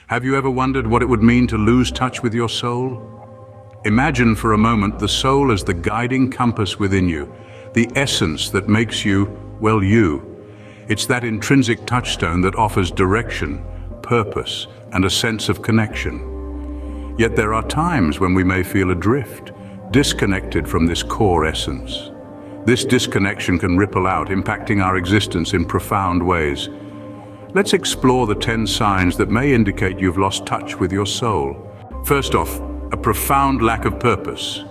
Have you ever wondered what it would mean to lose touch with your soul? Imagine for a moment the soul as the guiding compass within you, the essence that makes you, well, you. It's that intrinsic touchstone that offers direction, purpose, and a sense of connection. Yet there are times when we may feel adrift, disconnected from this core essence. This disconnection can ripple out, impacting our existence in profound ways. Let's explore the 10 signs that may indicate you've lost touch with your soul. First off, a profound lack of purpose.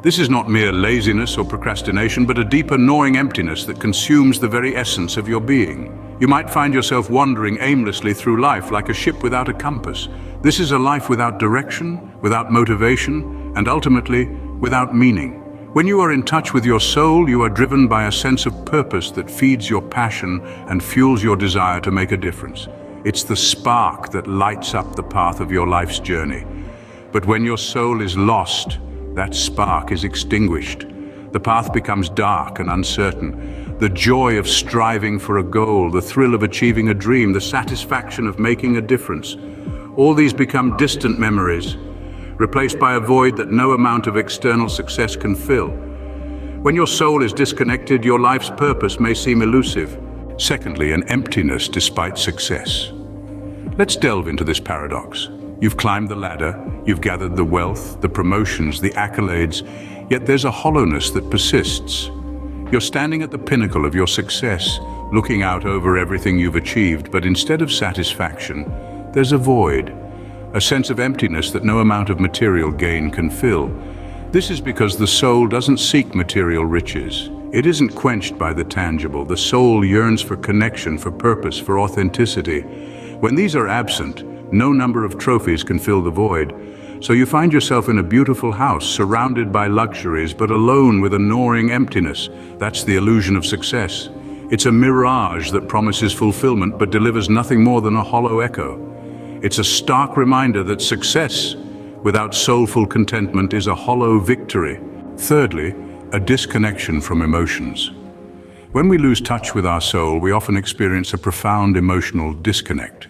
This is not mere laziness or procrastination, but a deeper gnawing emptiness that consumes the very essence of your being. You might find yourself wandering aimlessly through life like a ship without a compass. This is a life without direction, without motivation, and ultimately, without meaning. When you are in touch with your soul, you are driven by a sense of purpose that feeds your passion and fuels your desire to make a difference. It's the spark that lights up the path of your life's journey. But when your soul is lost, that spark is extinguished. The path becomes dark and uncertain. The joy of striving for a goal, the thrill of achieving a dream, the satisfaction of making a difference, all these become distant memories, replaced by a void that no amount of external success can fill. When your soul is disconnected, your life's purpose may seem elusive. Secondly, an emptiness despite success. Let's delve into this paradox. You've climbed the ladder, you've gathered the wealth, the promotions, the accolades, yet there's a hollowness that persists. You're standing at the pinnacle of your success, looking out over everything you've achieved, but instead of satisfaction, there's a void, a sense of emptiness that no amount of material gain can fill. This is because the soul doesn't seek material riches. It isn't quenched by the tangible. The soul yearns for connection, for purpose, for authenticity. When these are absent, no number of trophies can fill the void. So you find yourself in a beautiful house, surrounded by luxuries, but alone with a gnawing emptiness. That's the illusion of success. It's a mirage that promises fulfillment, but delivers nothing more than a hollow echo. It's a stark reminder that success without soulful contentment is a hollow victory. Thirdly, a disconnection from emotions. When we lose touch with our soul, we often experience a profound emotional disconnect.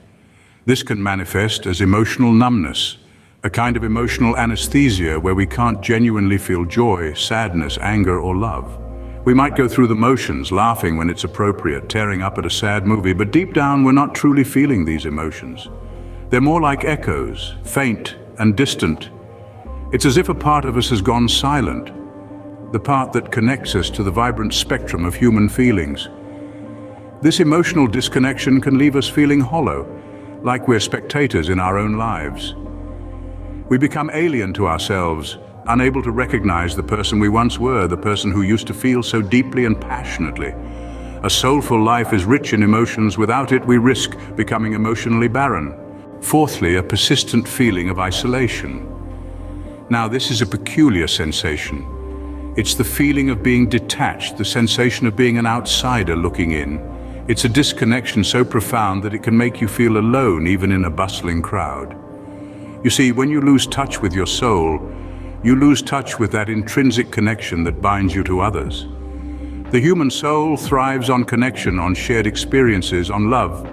This can manifest as emotional numbness, a kind of emotional anesthesia where we can't genuinely feel joy, sadness, anger, or love. We might go through the motions, laughing when it's appropriate, tearing up at a sad movie, but deep down we're not truly feeling these emotions. They're more like echoes, faint and distant. It's as if a part of us has gone silent, the part that connects us to the vibrant spectrum of human feelings. This emotional disconnection can leave us feeling hollow, like we're spectators in our own lives. We become alien to ourselves, unable to recognize the person we once were, the person who used to feel so deeply and passionately. A soulful life is rich in emotions. Without it, we risk becoming emotionally barren. Fourthly, a persistent feeling of isolation. Now, this is a peculiar sensation. It's the feeling of being detached, the sensation of being an outsider looking in. It's a disconnection so profound that it can make you feel alone even in a bustling crowd. You see, when you lose touch with your soul, you lose touch with that intrinsic connection that binds you to others. The human soul thrives on connection, on shared experiences, on love.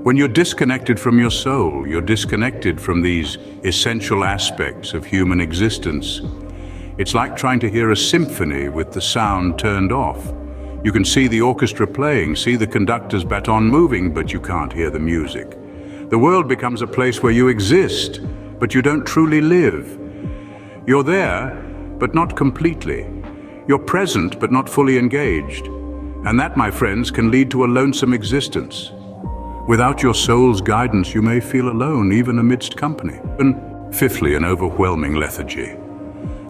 When you're disconnected from your soul, you're disconnected from these essential aspects of human existence. It's like trying to hear a symphony with the sound turned off. You can see the orchestra playing, see the conductor's baton moving, but you can't hear the music. The world becomes a place where you exist, but you don't truly live. You're there, but not completely. You're present, but not fully engaged. And that, my friends, can lead to a lonesome existence. Without your soul's guidance, you may feel alone, even amidst company. And fifthly, an overwhelming lethargy.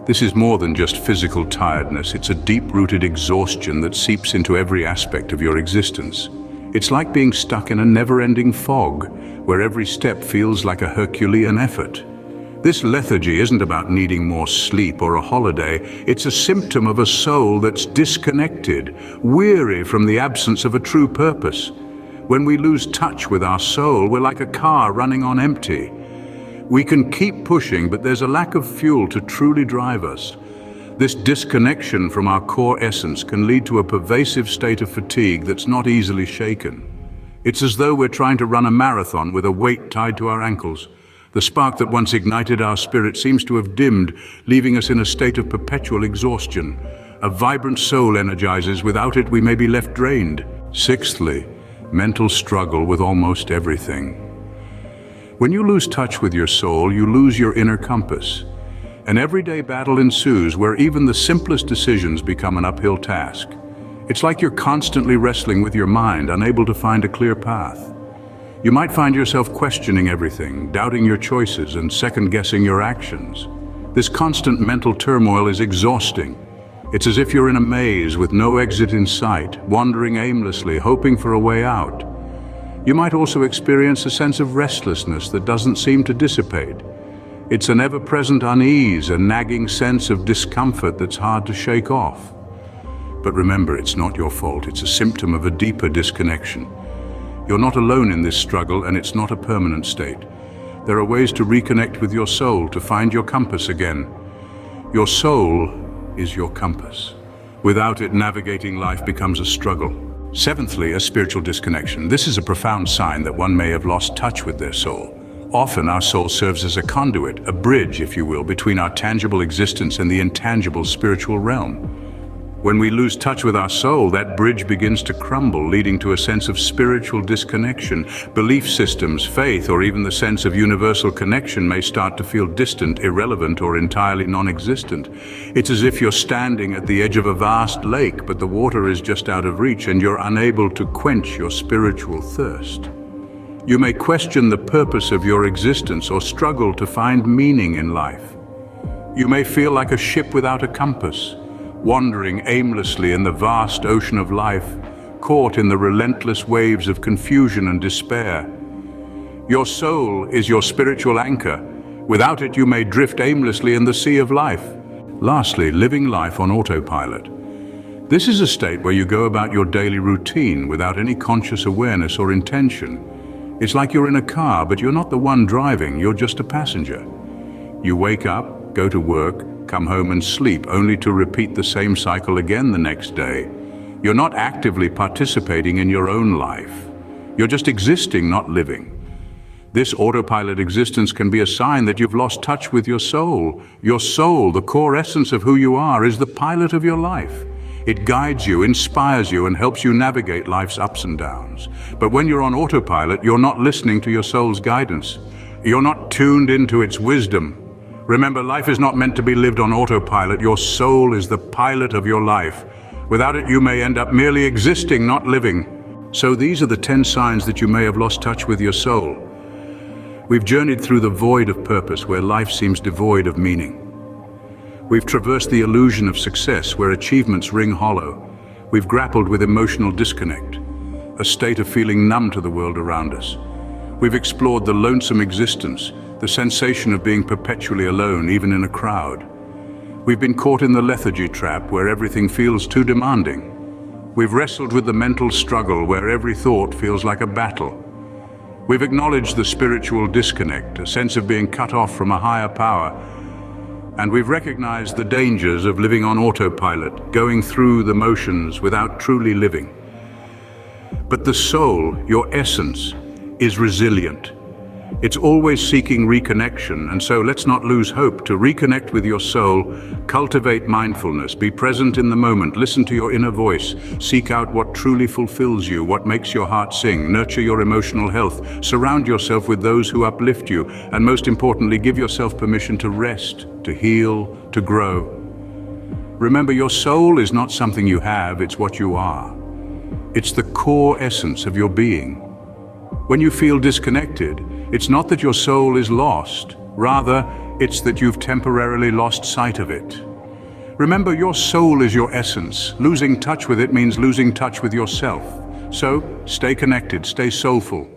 This is more than just physical tiredness. It's a deep-rooted exhaustion that seeps into every aspect of your existence. It's like being stuck in a never-ending fog, where every step feels like a Herculean effort. This lethargy isn't about needing more sleep or a holiday. It's a symptom of a soul that's disconnected, weary from the absence of a true purpose. When we lose touch with our soul, we're like a car running on empty. We can keep pushing, but there's a lack of fuel to truly drive us. This disconnection from our core essence can lead to a pervasive state of fatigue that's not easily shaken. It's as though we're trying to run a marathon with a weight tied to our ankles. The spark that once ignited our spirit seems to have dimmed, leaving us in a state of perpetual exhaustion. A vibrant soul energizes. Without it, we may be left drained. Sixthly, mental struggle with almost everything. When you lose touch with your soul, you lose your inner compass. An everyday battle ensues where even the simplest decisions become an uphill task. It's like you're constantly wrestling with your mind, unable to find a clear path. You might find yourself questioning everything, doubting your choices, and second-guessing your actions. This constant mental turmoil is exhausting. It's as if you're in a maze with no exit in sight, wandering aimlessly, hoping for a way out. You might also experience a sense of restlessness that doesn't seem to dissipate. It's an ever-present unease, a nagging sense of discomfort that's hard to shake off. But remember, it's not your fault. It's a symptom of a deeper disconnection. You're not alone in this struggle, and it's not a permanent state. There are ways to reconnect with your soul, to find your compass again. Your soul is your compass. Without it, navigating life becomes a struggle. Seventhly, a spiritual disconnection. This is a profound sign that one may have lost touch with their soul. Often our soul serves as a conduit, a bridge, if you will, between our tangible existence and the intangible spiritual realm. When we lose touch with our soul, that bridge begins to crumble, leading to a sense of spiritual disconnection. Belief systems, faith, or even the sense of universal connection may start to feel distant, irrelevant, or entirely non-existent. It's as if you're standing at the edge of a vast lake, but the water is just out of reach and you're unable to quench your spiritual thirst. You may question the purpose of your existence or struggle to find meaning in life. You may feel like a ship without a compass, wandering aimlessly in the vast ocean of life, caught in the relentless waves of confusion and despair. Your soul is your spiritual anchor. Without it, you may drift aimlessly in the sea of life. Lastly, living life on autopilot. This is a state where you go about your daily routine without any conscious awareness or intention. It's like you're in a car, but you're not the one driving, you're just a passenger. You wake up, go to work, come home and sleep, only to repeat the same cycle again the next day. You're not actively participating in your own life. You're just existing, not living. This autopilot existence can be a sign that you've lost touch with your soul. Your soul, the core essence of who you are, is the pilot of your life. It guides you, inspires you, and helps you navigate life's ups and downs. But when you're on autopilot, you're not listening to your soul's guidance. You're not tuned into its wisdom. Remember, life is not meant to be lived on autopilot. Your soul is the pilot of your life. Without it, you may end up merely existing, not living. So these are the 10 signs that you may have lost touch with your soul. We've journeyed through the void of purpose, where life seems devoid of meaning. We've traversed the illusion of success, where achievements ring hollow. We've grappled with emotional disconnect, a state of feeling numb to the world around us. We've explored the lonesome existence, the sensation of being perpetually alone, even in a crowd. We've been caught in the lethargy trap, where everything feels too demanding. We've wrestled with the mental struggle, where every thought feels like a battle. We've acknowledged the spiritual disconnect, a sense of being cut off from a higher power. And we've recognized the dangers of living on autopilot, going through the motions without truly living. But the soul, your essence, is resilient. It's always seeking reconnection, and so let's not lose hope. To reconnect with your soul, cultivate mindfulness, be present in the moment, listen to your inner voice, seek out what truly fulfills you, what makes your heart sing, nurture your emotional health, surround yourself with those who uplift you, and most importantly, give yourself permission to rest, to heal, to grow. Remember, your soul is not something you have, it's what you are. It's the core essence of your being. When you feel disconnected, it's not that your soul is lost. Rather, it's that you've temporarily lost sight of it. Remember, your soul is your essence. Losing touch with it means losing touch with yourself. So, stay connected, stay soulful.